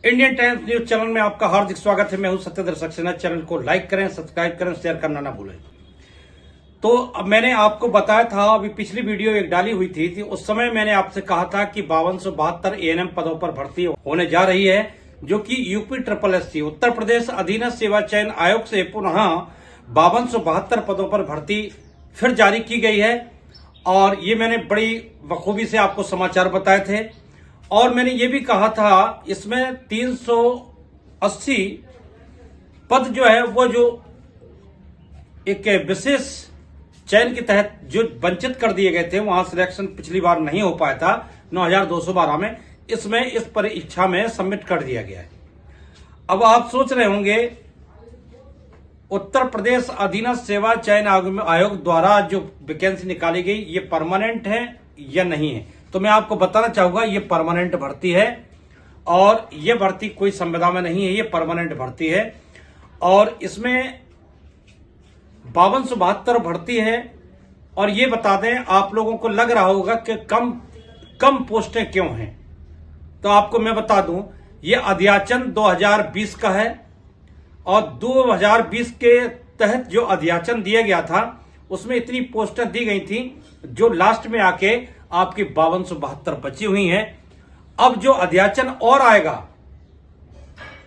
Indian times news channel में आपका हार्दिक स्वागत है। मैं हूं सत्येंद्र सक्सेना। चैनल को लाइक करें, सब्सक्राइब करें, शेयर करना ना भूलें। तो अब मैंने आपको बताया था, अभी पिछली वीडियो एक डाली हुई थी उस समय मैंने आपसे कहा था कि 5272 एएनएम पदों पर भर्ती होने जा रही है, जो कि UP triple SC Uttar Pradesh अधीनस्थ सेवा चयन आयोग से पुनः 5272 पदों पर भर्ती फिर जारी की गई है। और ये मैंने बड़ी बखूबी से आपको समाचार बताए थे। और मैंने ये भी कहा था इसमें 380 पद जो है वो जो एक विशेष चयन के तहत जो वंचित कर दिए गए थे, वहां सिलेक्शन पिछली बार नहीं हो पाया था 9212 में, इसमें इस परीक्षा में सबमिट कर दिया गया है। अब आप सोच रहे होंगे उत्तर प्रदेश अधीनस्थ सेवा चयन आयोग द्वारा जो वैकेंसी निकाली गई ये परमानेंट है या नहीं है। तो मैं आपको बताना चाहूंगा ये परमानेंट भर्ती है और ये भर्ती कोई संविदा में नहीं है, ये परमानेंट भर्ती है। और इसमें 5272 भर्ती है। और ये बता दें, आप लोगों को लग रहा होगा कि कम पोस्टें क्यों हैं, तो आपको मैं बता दूं ये अध्याचन 2020 का है। और 2020 के तहत जो अध्याचन दिया गया था उसमें इतनी पोस्टें दी गई थी जो लास्ट में आके आपकी 5272 बची हुई हैं। अब जो अध्याचन और आएगा,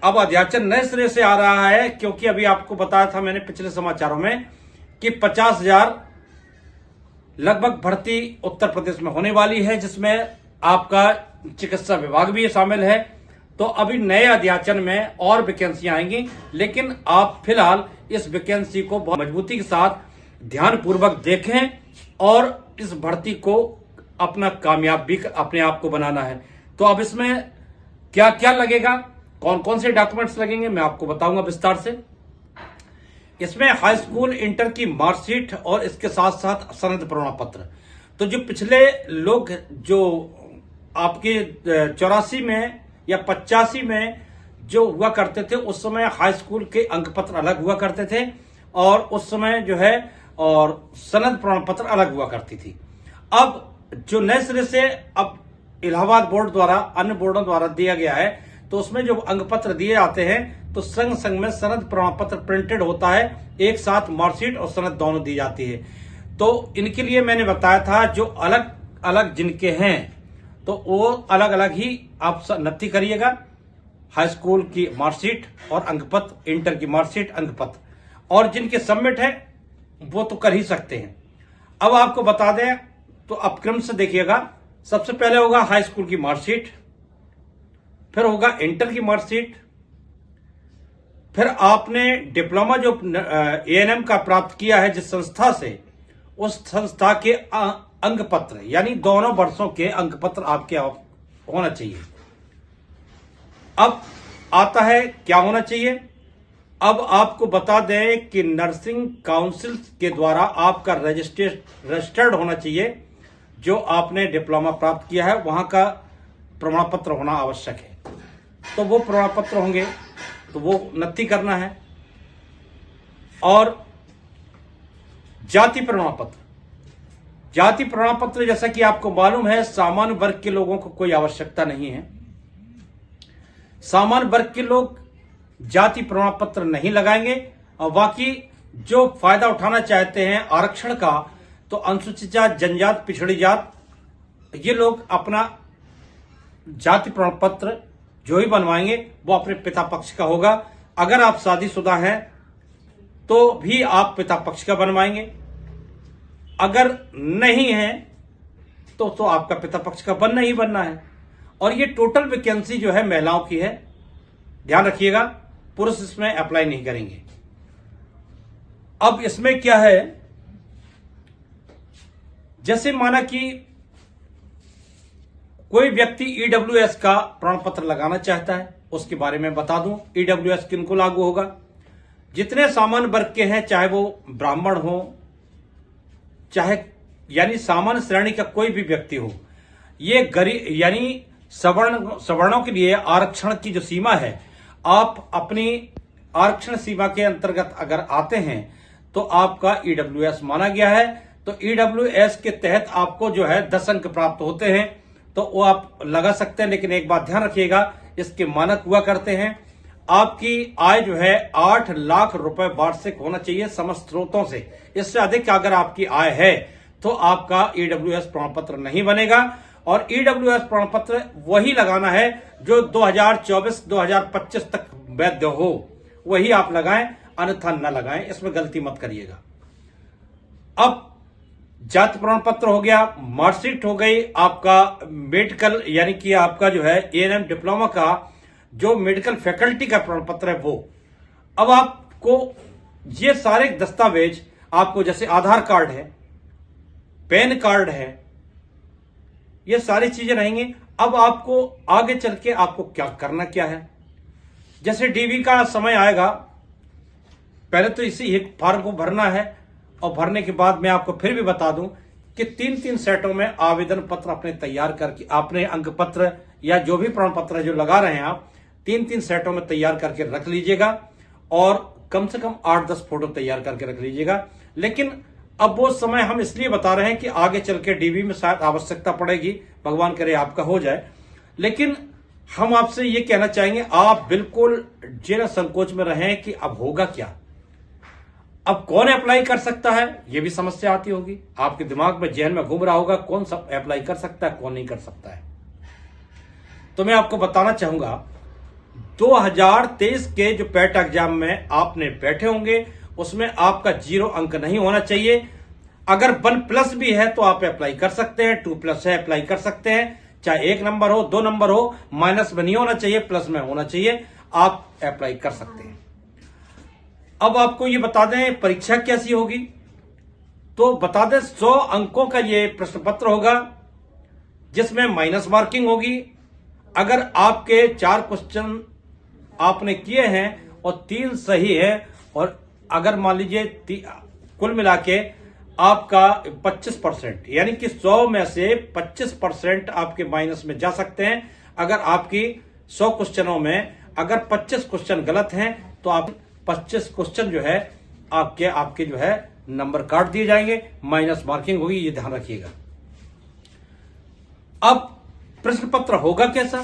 अब अध्याचन नए सिरे से आ रहा है, क्योंकि अभी आपको बताया था मैंने पिछले समाचारों में कि 50,000 लगभग भर्ती उत्तर प्रदेश में होने वाली है, जिसमें आपका चिकित्सा विभाग भी शामिल है। तो अभी नए अध्याचन में और वैकेंसी आएंगी, लेकिन आप फिलहाल इस वैकेंसी को बहुत मजबूती के साथ ध्यानपूर्वक देखें और इस भर्ती को अपना कामयाब भी अपने आप को बनाना है। तो अब इसमें क्या क्या लगेगा, कौन कौन से डॉक्यूमेंट्स लगेंगे, मैं आपको बताऊंगा विस्तार से। इसमें हाई स्कूल इंटर की मार्कशीट और इसके साथ साथ सनद प्रमाण पत्र। तो जो पिछले लोग जो आपके 84 में या 85 में जो हुआ करते थे, उस समय हाई स्कूल के अंक पत्र अलग हुआ करते थे और उस समय जो है और सनद प्रमाण पत्र अलग हुआ करती थी। अब जो नए सिरे से अब इलाहाबाद बोर्ड द्वारा अन्य बोर्डों द्वारा दिया गया है, तो उसमें जो अंक पत्र दिए जाते हैं तो संग संग में सनद प्रमाण पत्र प्रिंटेड होता है, एक साथ मार्कशीट और सनद दोनों दी जाती है। तो इनके लिए मैंने बताया था जो अलग अलग जिनके हैं तो वो अलग अलग ही आप नत्थी करिएगा, हाई स्कूल की मार्कशीट और अंकपत्र, इंटर की मार्कशीट अंकपत्र, और जिनके सबमिट है वो तो कर ही सकते हैं। अब आपको बता दें तो अब क्रम से देखिएगा, सबसे पहले होगा हाई स्कूल की मार्कशीट, फिर होगा इंटर की मार्कशीट, फिर आपने डिप्लोमा जो एएनएम का प्राप्त किया है जिस संस्था से, उस संस्था के अंक पत्र, यानी दोनों वर्षों के अंक पत्र आपके होना चाहिए। अब आता है क्या होना चाहिए। अब आपको बता दें कि नर्सिंग काउंसिल के द्वारा आपका रजिस्टर्ड होना चाहिए, जो आपने डिप्लोमा प्राप्त किया है वहां का प्रमाण पत्र होना आवश्यक है। तो वो प्रमाण पत्र होंगे तो वो नत्थी करना है। और जाति प्रमाण पत्र, जाति प्रमाण पत्र जैसा कि आपको मालूम है सामान्य वर्ग के लोगों को कोई आवश्यकता नहीं है। सामान्य वर्ग के लोग जाति प्रमाण पत्र नहीं लगाएंगे। और बाकी जो फायदा उठाना चाहते हैं आरक्षण का, तो अनुसूचित जात, जनजात, पिछड़ी जात, ये लोग अपना जाति प्रमाण पत्र जो ही बनवाएंगे वो अपने पिता पक्ष का होगा। अगर आप शादीशुदा हैं तो भी आप पिता पक्ष का बनवाएंगे, अगर नहीं है तो आपका पिता पक्ष का बनना ही बनना है। और ये टोटल वैकेंसी जो है महिलाओं की है, ध्यान रखिएगा, पुरुष इसमें अप्लाई नहीं करेंगे। अब इसमें क्या है, जैसे माना कि कोई व्यक्ति ईडब्ल्यूएस का प्रमाण पत्र लगाना चाहता है, उसके बारे में बता दूं। ईडब्ल्यूएस किनको लागू होगा, जितने सामान्य वर्ग के हैं, चाहे वो ब्राह्मण हो, चाहे यानी सामान्य श्रेणी का कोई भी व्यक्ति हो, ये गरीब यानी सवर्णों के लिए आरक्षण की जो सीमा है, आप अपनी आरक्षण सीमा के अंतर्गत अगर आते हैं तो आपका ईडब्ल्यूएस माना गया है। तो ईडब्ल्यूएस के तहत आपको जो है 10 अंक प्राप्त होते हैं, तो वो आप लगा सकते हैं। लेकिन एक बात ध्यान रखिएगा, इसके मानक हुआ करते हैं। आपकी आय जो है 8 लाख रुपए वार्षिक होना चाहिए समस्त स्रोतों से। इससे अधिक अगर आपकी आय है तो आपका ईडब्ल्यूएस प्रमाण पत्र नहीं बनेगा। और ईडब्ल्यूएस प्रमाण पत्र वही लगाना है जो 2024-2025 तक वैध हो, वही आप लगाएं, अन्यथा न लगाएं। इसमें गलती मत करिएगा। अब जाति प्रमाण पत्र हो गया, मार्कशीट हो गई, आपका मेडिकल यानी कि आपका जो है एएनएम डिप्लोमा का जो मेडिकल फैकल्टी का प्रमाण पत्र है वो। अब आपको ये सारे दस्तावेज आपको, जैसे आधार कार्ड है, पैन कार्ड है, ये सारी चीजें रहेंगी। अब आपको आगे चल के आपको क्या करना क्या है, जैसे डीवी का समय आएगा, पहले तो इसी एक फॉर्म को भरना है। और भरने के बाद मैं आपको फिर भी बता दूं कि 3-3 सेटों में आवेदन पत्र अपने तैयार करके, अपने अंक पत्र या जो भी प्रमाण पत्र जो लगा रहे हैं आप 3-3 सेटों में तैयार करके रख लीजिएगा। और कम से कम 8-10 फोटो तैयार करके रख लीजिएगा। लेकिन अब वो समय हम इसलिए बता रहे हैं कि आगे चल के डीवी में शायद आवश्यकता पड़ेगी, भगवान करे आपका हो जाए। लेकिन हम आपसे ये कहना चाहेंगे, आप बिल्कुल जिन संकोच में रहें कि अब होगा क्या, अब कौन अप्लाई कर सकता है, यह भी समस्या आती होगी। आपके दिमाग में, जहन में घूम रहा होगा कौन सब अप्लाई कर सकता है, कौन नहीं कर सकता है। तो मैं आपको बताना चाहूंगा 2023 के जो पैट एग्जाम में आपने बैठे होंगे उसमें आपका 0 अंक नहीं होना चाहिए। अगर 1+ भी है तो आप अप्लाई कर सकते हैं, 2+ है अप्लाई कर सकते हैं, चाहे 1 नंबर हो, 2 नंबर हो, माइनस में नहीं होना चाहिए, प्लस में होना चाहिए, आप अप्लाई कर सकते हैं। अब आपको ये बता दें परीक्षा कैसी होगी, तो बता दें 100 अंकों का ये प्रश्न पत्र होगा जिसमें माइनस मार्किंग होगी। अगर आपके 4 क्वेश्चन आपने किए हैं और 3 सही है, और अगर मान लीजिए कुल मिला के आपका 25%, यानी कि 100 में से 25% आपके माइनस में जा सकते हैं। अगर आपकी 100 क्वेश्चनों में अगर 25 क्वेश्चन गलत हैं तो आप 25 क्वेश्चन जो है आपके जो है नंबर काट दिए जाएंगे, माइनस मार्किंग होगी, ये ध्यान रखिएगा। अब प्रश्न पत्र होगा कैसा,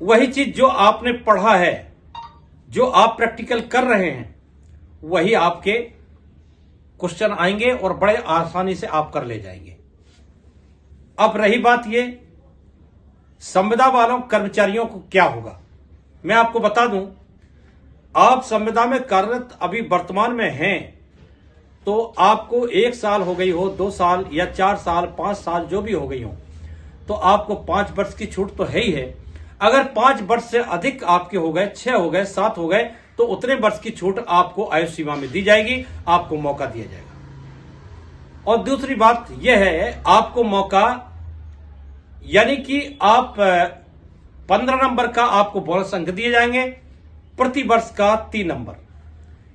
वही चीज जो आपने पढ़ा है, जो आप प्रैक्टिकल कर रहे हैं, वही आपके क्वेश्चन आएंगे और बड़े आसानी से आप कर ले जाएंगे। अब रही बात ये संविदा वालों कर्मचारियों को क्या होगा, मैं आपको बता दूं, आप संविदा में कार्यरत अभी वर्तमान में हैं तो आपको 1 साल हो गई हो, 2 साल या 4 साल 5 साल जो भी हो गई हो, तो आपको 5 वर्ष की छूट तो है ही है। अगर 5 वर्ष से अधिक आपके हो गए, 6 हो गए, 7 हो गए, तो उतने वर्ष की छूट आपको आयु सीमा में दी जाएगी, आपको मौका दिया जाएगा। और दूसरी बात यह है, आपको मौका यानी कि आप 15 नंबर का आपको बोनस अंक दिए जाएंगे, प्रति वर्ष का 3 नंबर।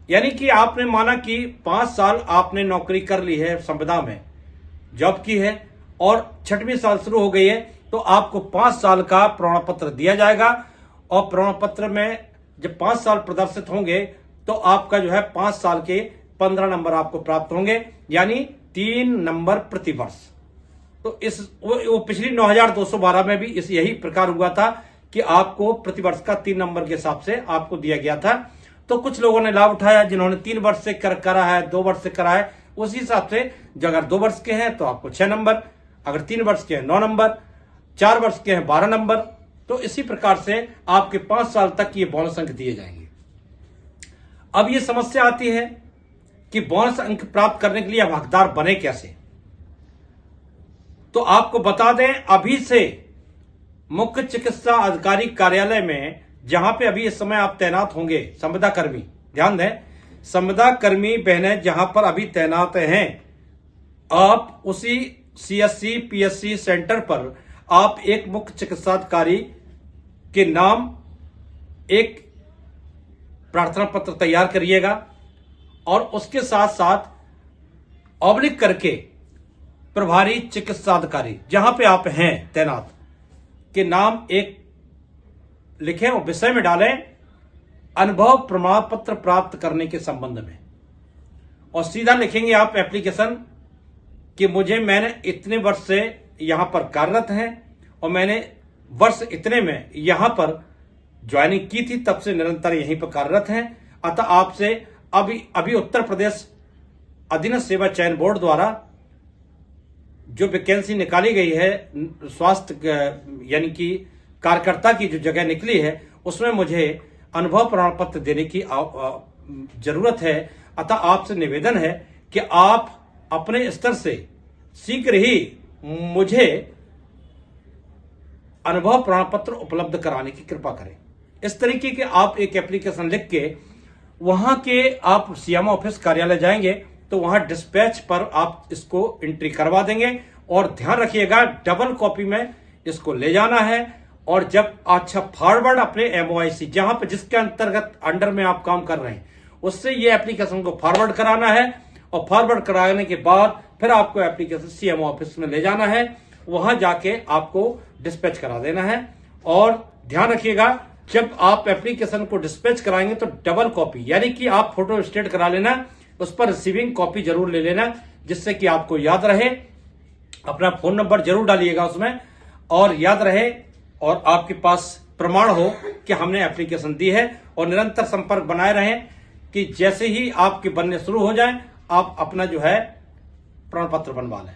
यानी कि आपने माना कि 5 साल आपने नौकरी कर ली है, संविदा में जॉब की है, और 6वीं साल शुरू हो गई है, तो आपको 5 साल का प्रमाण पत्र दिया जाएगा। और प्रमाण पत्र में जब 5 साल प्रदर्शित होंगे तो आपका जो है 5 साल के 15 नंबर आपको प्राप्त होंगे, यानी 3 नंबर प्रति वर्ष। तो इस वो पिछली 9212 में भी इस यही प्रकार हुआ था कि आपको प्रति वर्ष का 3 नंबर के हिसाब से आपको दिया गया था। तो कुछ लोगों ने लाभ उठाया, जिन्होंने 3 वर्ष से करा है, 2 वर्ष से करा है, उसी हिसाब से जो अगर 2 वर्ष के हैं तो आपको 6 नंबर, अगर 3 वर्ष के हैं 9 नंबर, 4 वर्ष के हैं 12 नंबर। तो इसी प्रकार से आपके 5 साल तक ये बोनस अंक दिए जाएंगे। अब ये समस्या आती है कि बोनस अंक प्राप्त करने के लिए आप हकदार बने कैसे। तो आपको बता दें, अभी से मुख्य चिकित्सा अधिकारी कार्यालय में, जहां पे अभी इस समय आप तैनात होंगे, संविदा कर्मी, ध्यान दें, संविदा कर्मी बहनें जहां पर अभी तैनात हैं, आप उसी सीएससी पीएससी सेंटर पर आप एक मुख्य चिकित्सा अधिकारी के नाम एक प्रार्थना पत्र तैयार करिएगा, और उसके साथ साथ ऑब्लिक करके प्रभारी चिकित्सा अधिकारी जहां पे आप हैं तैनात के नाम एक लिखें और विषय में डालें अनुभव प्रमाण पत्र प्राप्त करने के संबंध में, और सीधा लिखेंगे आप एप्लीकेशन कि मैंने इतने वर्ष से यहां पर कार्यरत हैं और मैंने वर्ष इतने में यहां पर ज्वाइनिंग की थी, तब से निरंतर यहीं पर कार्यरत हैं। अतः आपसे अभी उत्तर प्रदेश अधीनस्थ सेवा चयन बोर्ड द्वारा जो वैकेंसी निकाली गई है स्वास्थ्य यानी कि कार्यकर्ता की जो जगह निकली है, उसमें मुझे अनुभव प्रमाण पत्र देने की जरूरत है। अतः आपसे निवेदन है कि आप अपने स्तर से शीघ्र ही मुझे अनुभव प्रमाण पत्र उपलब्ध कराने की कृपा करें। इस तरीके के आप एक एप्लीकेशन लिख के वहां के आप सीएमओ ऑफिस कार्यालय जाएंगे तो वहां डिस्पैच पर आप इसको एंट्री करवा देंगे। और ध्यान रखिएगा, डबल कॉपी में इसको ले जाना है। और जब अच्छा फॉरवर्ड अपने एमओआईसी जहां पर जिसके अंडर में आप काम कर रहे हैं उससे ये एप्लीकेशन को फॉरवर्ड कराना है। और फॉरवर्ड कराने के बाद फिर आपको एप्लीकेशन सीएमओ ऑफिस में ले जाना है, वहां जाके आपको डिस्पैच करा देना है। और ध्यान रखिएगा, जब आप एप्लीकेशन को डिस्पैच कराएंगे तो डबल कॉपी यानी कि आप फोटो स्टेट करा लेना, उस पर रिसीविंग कॉपी जरूर ले लेना, जिससे कि आपको याद रहे। अपना फोन नंबर जरूर डालिएगा उसमें और याद रहे, और आपके पास प्रमाण हो कि हमने एप्लीकेशन दी है। और निरंतर संपर्क बनाए रहें कि जैसे ही आपके बनने शुरू हो जाए आप अपना जो है प्रमाण पत्र बनवा लें।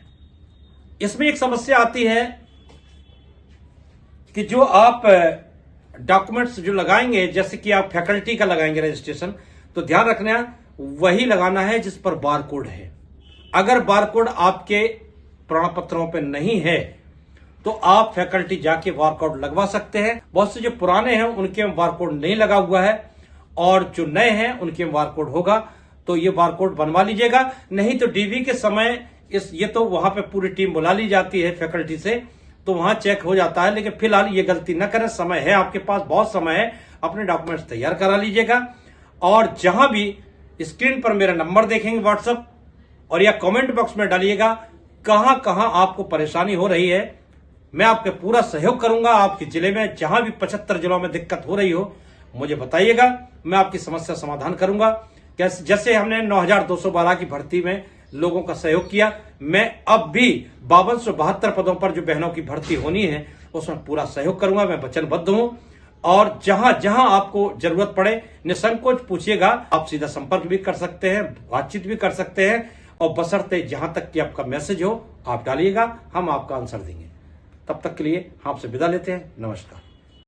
इसमें एक समस्या आती है कि जो आप डॉक्यूमेंट्स जो लगाएंगे, जैसे कि आप फैकल्टी का लगाएंगे रजिस्ट्रेशन, तो ध्यान रखना वही लगाना है जिस पर बारकोड है। अगर बारकोड आपके प्रमाण पत्रों पर नहीं है तो आप फैकल्टी जाके बारकोड लगवा सकते हैं। बहुत से जो पुराने हैं उनके में बारकोड नहीं लगा हुआ है और जो नए हैं उनके में बारकोड होगा, तो ये बारकोड बनवा लीजिएगा। नहीं तो डीवी के समय ये तो वहां पे पूरी टीम बुला ली जाती है फैकल्टी से, तो वहां चेक हो जाता है। लेकिन फिलहाल ये गलती न करें, समय है आपके पास, बहुत समय है, अपने डॉक्यूमेंट्स तैयार करा लीजिएगा। और जहां भी स्क्रीन पर मेरा नंबर देखेंगे व्हाट्सएप, और या कमेंट बॉक्स में डालिएगा कहां कहां आपको परेशानी हो रही है। मैं आपके पूरा सहयोग करूंगा। आपके जिले में जहां भी 75 जिलों में दिक्कत हो रही हो मुझे बताइएगा, मैं आपकी समस्या समाधान करूंगा। जैसे हमने 9212 की भर्ती में लोगों का सहयोग किया, मैं अब भी 5272 पदों पर जो बहनों की भर्ती होनी है उसमें पूरा सहयोग करूंगा। मैं वचनबद्ध हूं। और जहां जहां आपको जरूरत पड़े निसंकोच पूछिएगा। आप सीधा संपर्क भी कर सकते हैं, बातचीत भी कर सकते हैं, और बशर्ते जहां तक कि आपका मैसेज हो आप डालिएगा, हम आपका आंसर देंगे। तब तक के लिए आपसे विदा लेते हैं। नमस्कार।